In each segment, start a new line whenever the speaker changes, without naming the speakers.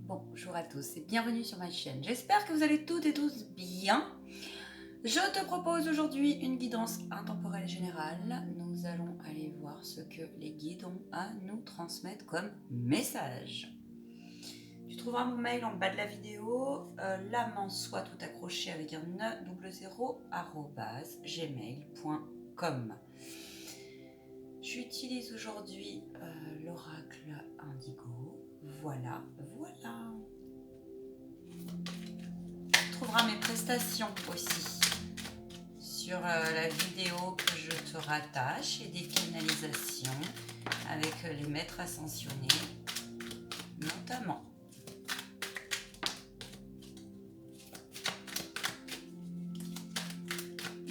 Bonjour à tous et bienvenue sur ma chaîne. J'espère que vous allez toutes et tous bien. Je te propose aujourd'hui une guidance intemporelle générale. Nous allons aller voir ce que les guides ont à nous transmettre comme message. Tu trouveras mon mail en bas de la vidéo, l'âme en soi tout accroché avec un e00@gmail.com. J'utilise aujourd'hui l'oracle Indigo. Voilà. Tu trouveras mes prestations aussi sur la vidéo que je te rattache et des canalisations avec les maîtres ascensionnés notamment.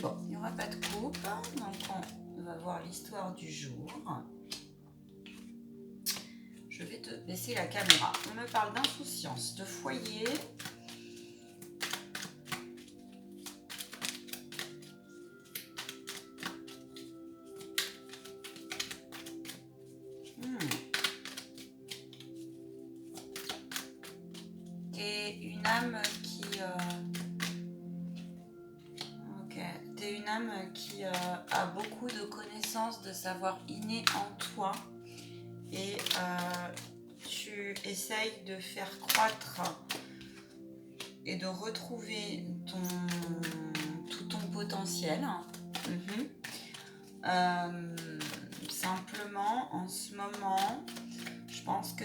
Bon, il n'y aura pas de coupe, donc on va voir l'histoire du jour. Je vais te baisser la caméra. On me parle d'insouciance, de foyer. T'es une âme qui... T'es une âme qui a beaucoup de connaissances, de savoir inné en toi. Et tu essayes de faire croître et de retrouver tout ton potentiel. Simplement, en ce moment, je pense que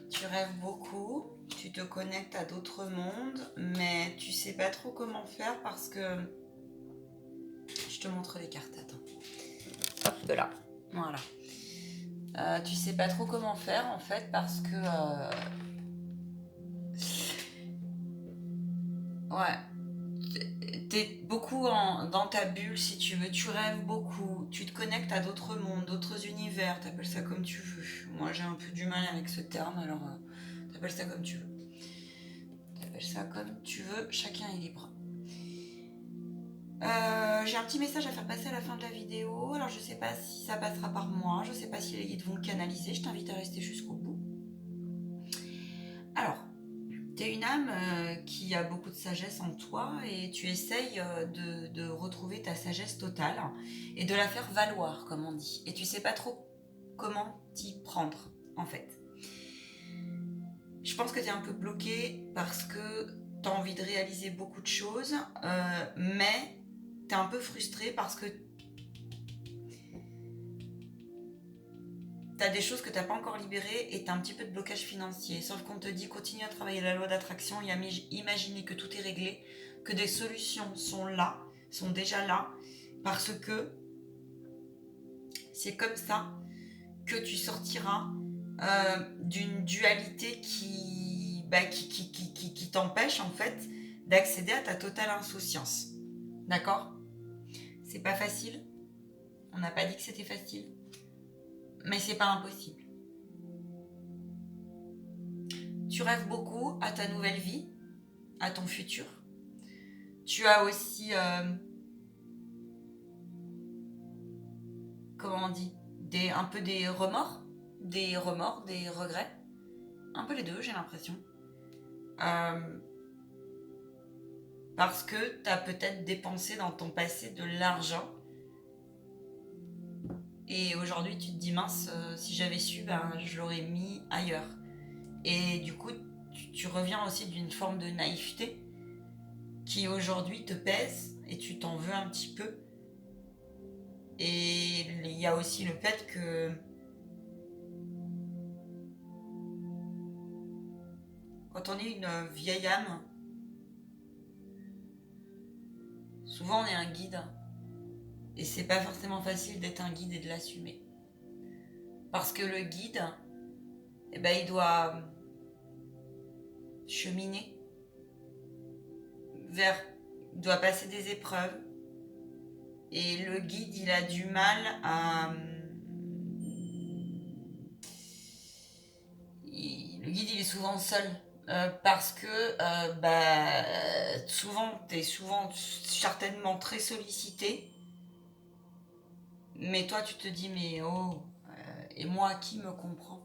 tu rêves beaucoup, tu te connectes à d'autres mondes, mais tu sais pas trop comment faire parce que... Je te montre les cartes, attends. Hop de là, voilà. Tu sais pas trop comment faire en fait parce que... T'es beaucoup dans ta bulle si tu veux, tu rêves beaucoup, tu te connectes à d'autres mondes, d'autres univers, t'appelles ça comme tu veux. Moi j'ai un peu du mal avec ce terme, alors t'appelles ça comme tu veux. T'appelles ça comme tu veux, chacun est libre. J'ai un petit message à faire passer à la fin de la vidéo, alors je sais pas si ça passera par moi, je sais pas si les guides vont le canaliser, je t'invite à rester jusqu'au bout. Alors, t'es une âme qui a beaucoup de sagesse en toi et tu essayes de retrouver ta sagesse totale et de la faire valoir, comme on dit. Et tu sais pas trop comment t'y prendre, en fait. Je pense que t'es un peu bloqué parce que t'as envie de réaliser beaucoup de choses, mais t'es un peu frustré parce que t'as des choses que t'as pas encore libérées et t'as un petit peu de blocage financier. Sauf qu'on te dit continue à travailler la loi d'attraction et à imaginer que tout est réglé, que des solutions sont là, sont déjà là, parce que c'est comme ça que tu sortiras d'une dualité qui t'empêche en fait d'accéder à ta totale insouciance. D'accord ? C'est pas facile. On n'a pas dit que c'était facile. Mais c'est pas impossible. Tu rêves beaucoup à ta nouvelle vie, à ton futur. Tu as aussi, comment on dit, un peu des remords, des regrets. Un peu les deux, j'ai l'impression. Parce que tu as peut-être dépensé dans ton passé de l'argent. Et aujourd'hui, tu te dis, mince, si j'avais su, je l'aurais mis ailleurs. Et du coup, tu reviens aussi d'une forme de naïveté qui aujourd'hui te pèse et tu t'en veux un petit peu. Et il y a aussi le fait que quand on est une vieille âme, souvent on est un guide. Et c'est pas forcément facile d'être un guide et de l'assumer. Parce que le guide, il doit cheminer il doit passer des épreuves. Et le guide, il a du mal à... Le guide, il est souvent seul. Parce que t'es souvent certainement très sollicité. Mais toi, tu te dis, mais oh... Et moi, qui me comprend?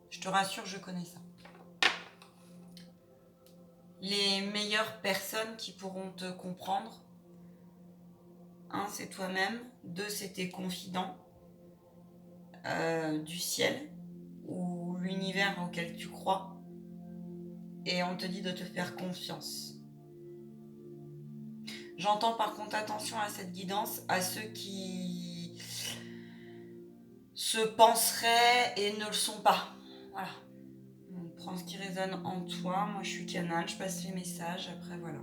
Je te rassure, je connais ça. Les meilleures personnes qui pourront te comprendre, 1, c'est toi-même, 2, c'est tes confidents du ciel ou l'univers auquel tu crois, et on te dit de te faire confiance. J'entends par contre attention à cette guidance, à ceux qui se penseraient et ne le sont pas. Voilà. On prend ce qui résonne en toi. Moi, je suis canal, je passe les messages. Après, voilà.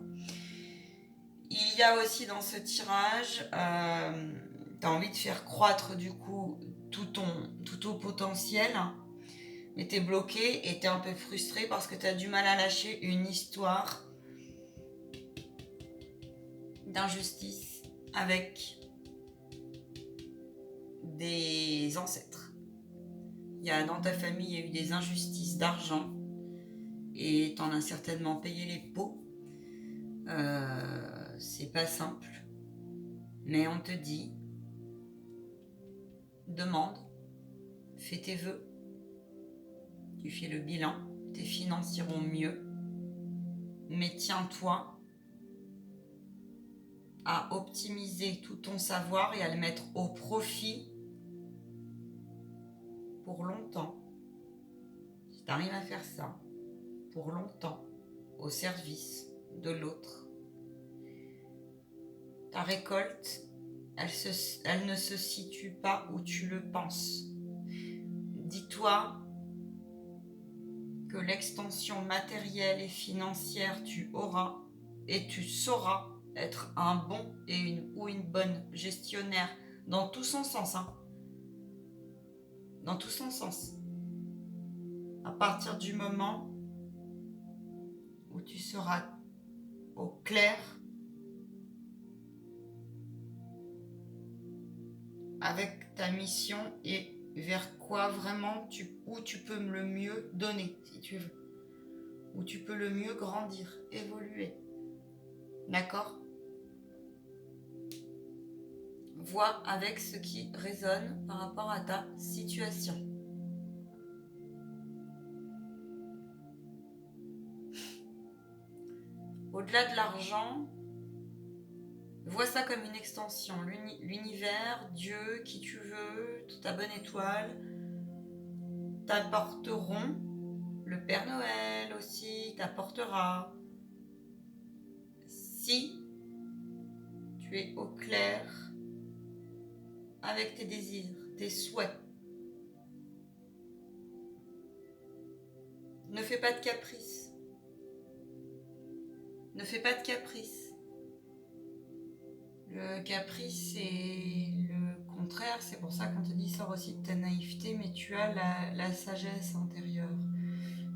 Il y a aussi dans ce tirage, tu as envie de faire croître du coup tout ton potentiel, mais tu es bloqué et tu es un peu frustré parce que tu as du mal à lâcher une histoire d'injustice avec des ancêtres. Dans ta famille, il y a eu des injustices d'argent et t'en as certainement payé les pots. C'est pas simple, mais on te dit, demande, fais tes vœux, tu fais le bilan, tes finances iront mieux, mais tiens-toi à optimiser tout ton savoir et à le mettre au profit pour longtemps. Si tu arrives à faire ça, pour longtemps, au service de l'autre, ta récolte, elle ne se situe pas où tu le penses. Dis-toi que l'extension matérielle et financière tu auras et tu sauras être un bon ou une bonne gestionnaire dans tout son sens. Dans tout son sens. À partir du moment où tu seras au clair avec ta mission et vers quoi vraiment où tu peux le mieux donner, si tu veux. Où tu peux le mieux grandir, évoluer. D'accord ? Vois avec ce qui résonne par rapport à ta situation. Au-delà de l'argent, vois ça comme une extension. L'univers, Dieu, qui tu veux, ta bonne étoile, t'apporteront. Le Père Noël aussi t'apportera. Si tu es au clair avec tes désirs, tes souhaits. Ne fais pas de caprices. Ne fais pas de caprices. Le caprice, c'est le contraire. C'est pour ça qu'on te dit sors aussi de ta naïveté, mais tu as la sagesse intérieure.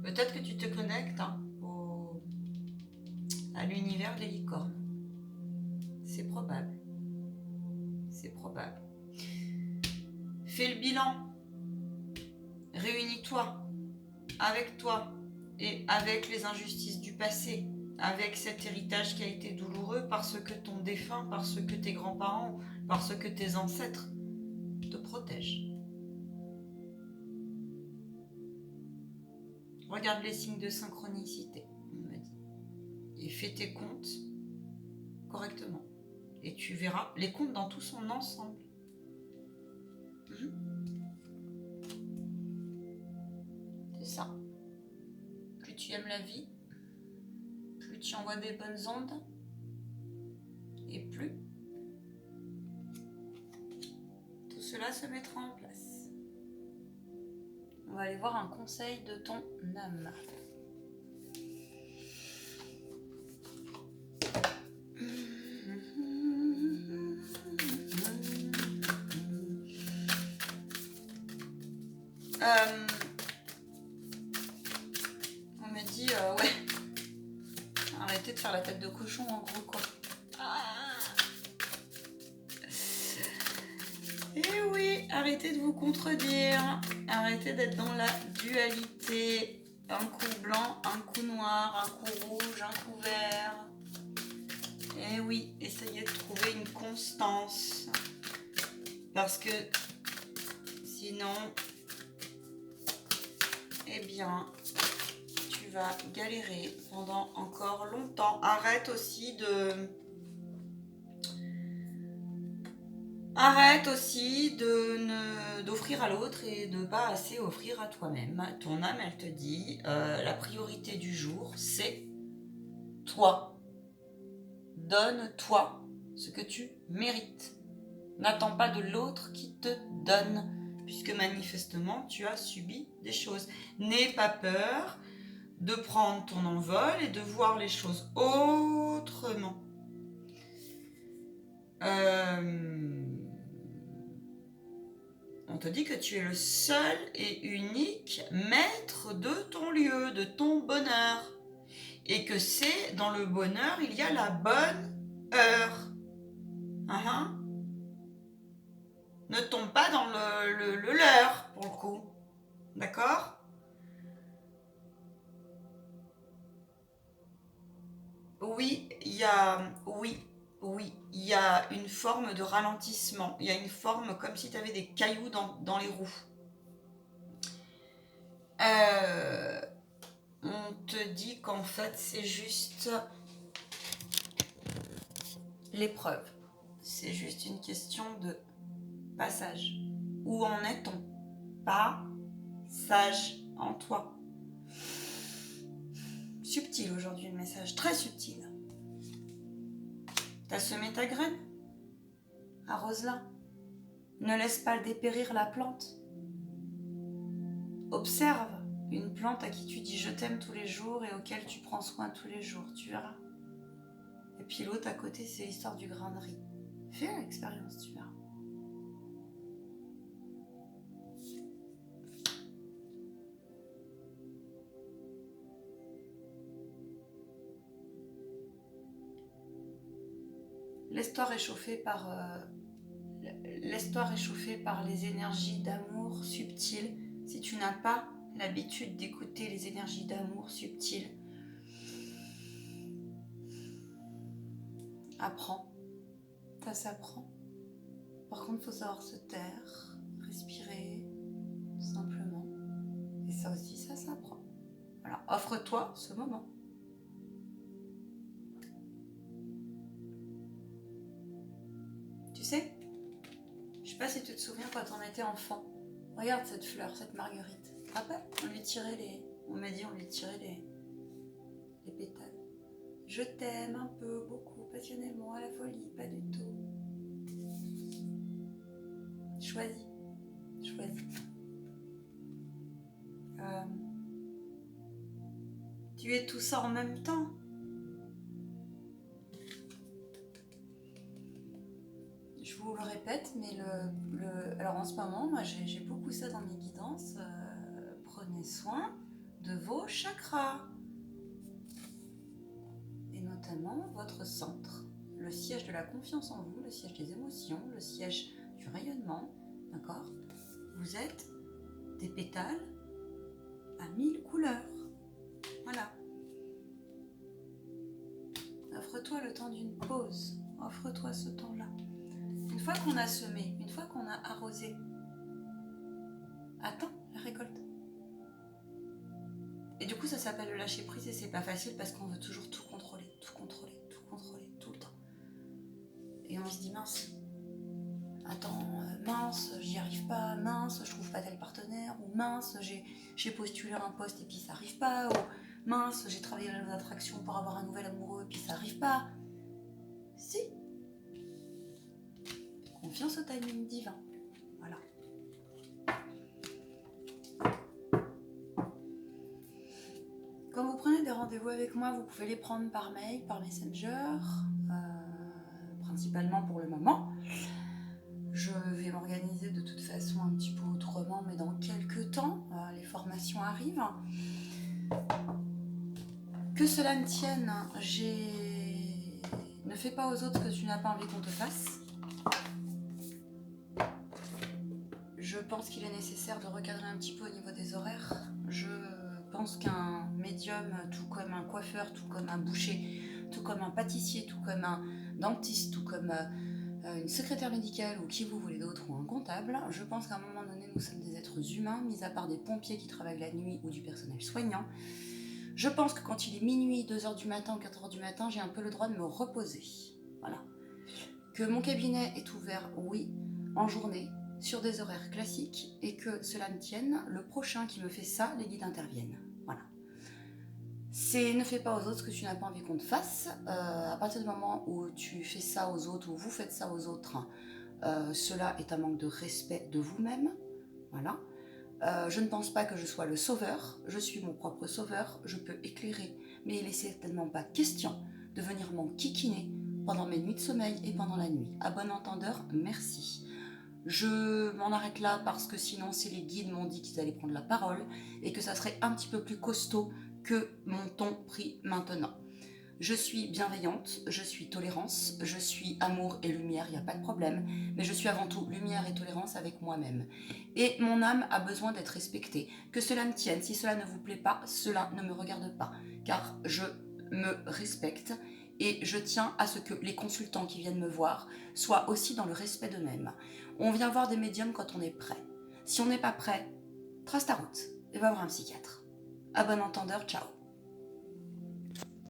Peut-être que tu te connectes à l'univers des licornes. C'est probable. C'est probable. Fais le bilan. Réunis-toi avec toi et avec les injustices du passé, avec cet héritage qui a été douloureux parce que ton défunt, parce que tes grands-parents, parce que tes ancêtres te protègent. Regarde les signes de synchronicité, on m'a dit. Et fais tes comptes correctement. Et tu verras les comptes dans tout son ensemble. C'est ça. Plus tu aimes la vie, plus tu envoies des bonnes ondes, et plus tout cela se mettra en place. On va aller voir un conseil de ton âme. On me dit, ouais, arrêtez de faire la tête de cochon en gros quoi. Et oui, arrêtez de vous contredire, arrêtez d'être dans la dualité, un coup blanc, un coup noir, un coup rouge, un coup vert. Et oui, essayez de trouver une constance, parce que si dis non, eh bien, tu vas galérer pendant encore longtemps. Arrête aussi d'offrir à l'autre et de pas assez offrir à toi-même. Ton âme, elle te dit, la priorité du jour, c'est toi. Donne-toi ce que tu mérites. N'attends pas de l'autre qui te donne, puisque manifestement, tu as subi des choses. N'aie pas peur de prendre ton envol et de voir les choses autrement. On te dit que tu es le seul et unique maître de ton lieu, de ton bonheur. Et que c'est dans le bonheur, il y a la bonne heure. Ne tombe pas dans le leurre, pour le coup. D'accord ? Oui, il y a une forme de ralentissement. Il y a une forme comme si tu avais des cailloux dans les roues. On te dit qu'en fait, c'est juste l'épreuve. C'est juste une question de passage. Où en est-on ? Passage en toi. Subtil aujourd'hui le message, très subtil. T'as semé ta graine ? Arrose-la. Ne laisse pas dépérir la plante. Observe une plante à qui tu dis je t'aime tous les jours et auquel tu prends soin tous les jours, tu verras. Et puis l'autre à côté, c'est l'histoire du grain de riz. Fais l'expérience, tu verras. Laisse-toi réchauffer par les énergies d'amour subtiles. Si tu n'as pas l'habitude d'écouter les énergies d'amour subtiles, apprends. Ça s'apprend. Par contre, il faut savoir se taire, respirer, tout simplement. Et ça aussi, ça s'apprend. Alors, offre-toi ce moment. Tu sais, je sais pas si tu te souviens quand on était enfant. Regarde cette fleur, cette marguerite. Tu te rappelles ? On lui tirait les pétales. Je t'aime un peu, beaucoup, passionnément, à la folie, pas du tout. Choisis. Tu es tout ça en même temps. Je vous le répète, mais alors en ce moment, moi j'ai beaucoup ça dans mes guidances. Prenez soin de vos chakras. Et notamment votre centre, le siège de la confiance en vous, le siège des émotions, le siège du rayonnement. D'accord ? Vous êtes des pétales à 1000 couleurs. Voilà. Offre-toi le temps d'une pause. Offre-toi ce temps-là. Une fois qu'on a semé, une fois qu'on a arrosé, attends la récolte. Et du coup, ça s'appelle le lâcher prise et c'est pas facile parce qu'on veut toujours tout contrôler, tout le temps. Et on se dit mince, mince, j'y arrive pas, mince, je trouve pas tel partenaire, ou mince, j'ai postulé un poste et puis ça arrive pas, ou mince, j'ai travaillé à l'attraction pour avoir un nouvel amoureux et puis ça arrive pas. Si. Confiance au timing divin. Voilà. Quand vous prenez des rendez-vous avec moi, vous pouvez les prendre par mail, par Messenger, principalement pour le moment. Je vais m'organiser de toute façon un petit peu autrement, mais dans quelques temps, les formations arrivent. Que cela ne tienne, ne fais pas aux autres ce que tu n'as pas envie qu'on te fasse. Je pense qu'il est nécessaire de recadrer un petit peu au niveau des horaires. Je pense qu'un médium, tout comme un coiffeur, tout comme un boucher, tout comme un pâtissier, tout comme un dentiste, tout comme une secrétaire médicale ou qui vous voulez d'autre ou un comptable, je pense qu'à un moment donné,
nous sommes des êtres humains, mis à part des pompiers qui travaillent la nuit ou du personnel soignant. Je pense que quand il est minuit, 2h du matin ou 4h du matin, j'ai un peu le droit de me reposer. Voilà. Que mon cabinet est ouvert, oui, en journée, sur des horaires classiques, et que cela me tienne, le prochain qui me fait ça, les guides interviennent. Voilà. C'est ne fais pas aux autres ce que tu n'as pas envie qu'on te fasse. À partir du moment où tu fais ça aux autres, ou vous faites ça aux autres, cela est un manque de respect de vous-même. Voilà. Je ne pense pas que je sois le sauveur, je suis mon propre sauveur, je peux éclairer, mais il n'est certainement pas question de venir m'enquiquiner pendant mes nuits de sommeil et pendant la nuit. À bon entendeur, merci. Je m'en arrête là parce que sinon, si les guides m'ont dit qu'ils allaient prendre la parole et que ça serait un petit peu plus costaud que mon ton pris maintenant. Je suis bienveillante, je suis tolérance, je suis amour et lumière, il n'y a pas de problème, mais je suis avant tout lumière et tolérance avec moi-même. Et mon âme a besoin d'être respectée. Que cela me tienne, si cela ne vous plaît pas, cela ne me regarde pas, car je me respecte et je tiens à ce que les consultants qui viennent me voir soient aussi dans le respect d'eux-mêmes. On vient voir des médiums quand on est prêt. Si on n'est pas prêt, trace ta route et va voir un psychiatre. À bon entendeur, ciao.